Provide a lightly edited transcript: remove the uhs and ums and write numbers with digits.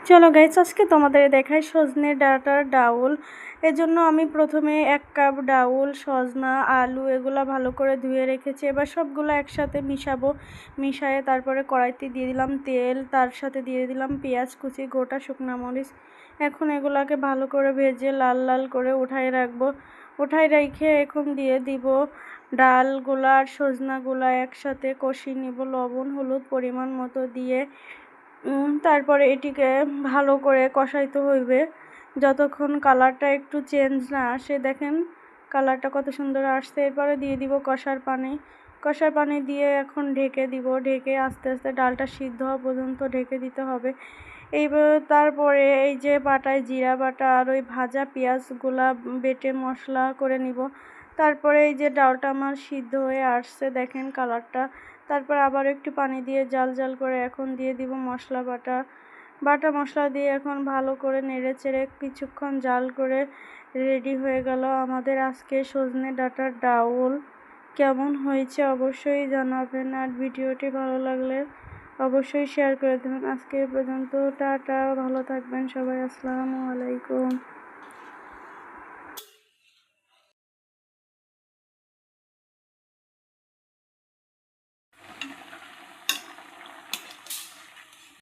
চলো গাইস, আজকে তোমাদের দেখাই সজনে ডাঁটার ডাউল। এজন্য আমি প্রথমে 1 কাপ ডাউল, সজনা, আলু এগুলা ভালো করে ধুয়ে রেখেছি। এবার সবগুলো একসাথে মিশাবো। মিশায়ে তারপরে কড়াইতে দিয়ে দিলাম তেল, তার সাথে দিয়ে দিলাম পেঁয়াজ কুচি, গোটা শুকনা মরিচ। এখন এগুলাকে ভালো করে ভেজে লাল লাল করে উঠাই রাখবো। উঠাই রেখে এখন দিয়ে দিব ডালগুলা আর সজনাগুলা একসাথে কষিয়ে নিব, লবণ হলুদ পরিমাণ মতো দিয়ে। তারপরে এটিকে ভালো করে কষাইতে হইবে যতক্ষণ কালারটা একটু চেঞ্জ না আসে। দেখেন কালারটা কত সুন্দর আসছে। এরপরে দিয়ে দিব কষার পানি। কষার পানি দিয়ে এখন ঢেকে দিব। ঢেকে আস্তে আস্তে ডালটা সিদ্ধ হওয়া পর্যন্ত ঢেকে দিতে হবে। এইবার তারপরে এই যে বাটায় জিরা বাটা আর ওই ভাজা পেঁয়াজগুলা বেটে মশলা করে নিব। তারপরে এই যে ডালটা আমার সিদ্ধ হয়ে আসছে, দেখেন কালারটা। তারপর আবার একটু পানি দিয়ে জাল জাল করে এখন দিয়ে দিব মশলা বাটা মশলা দিয়ে এখন ভালো করে নেড়ে চেড়ে কিছুক্ষণ জাল করে রেডি হয়ে গেল আমাদের আজকে সজনে ডাঁটার ডাউল। কেমন হয়েছে অবশ্যই জানাবেন, আর ভিডিওটি ভালো লাগলে অবশ্যই শেয়ার করে দেবেন। আজকে এ পর্যন্ত, টাটা, ভালো থাকবেন সবাই, আসসালামু আলাইকুম।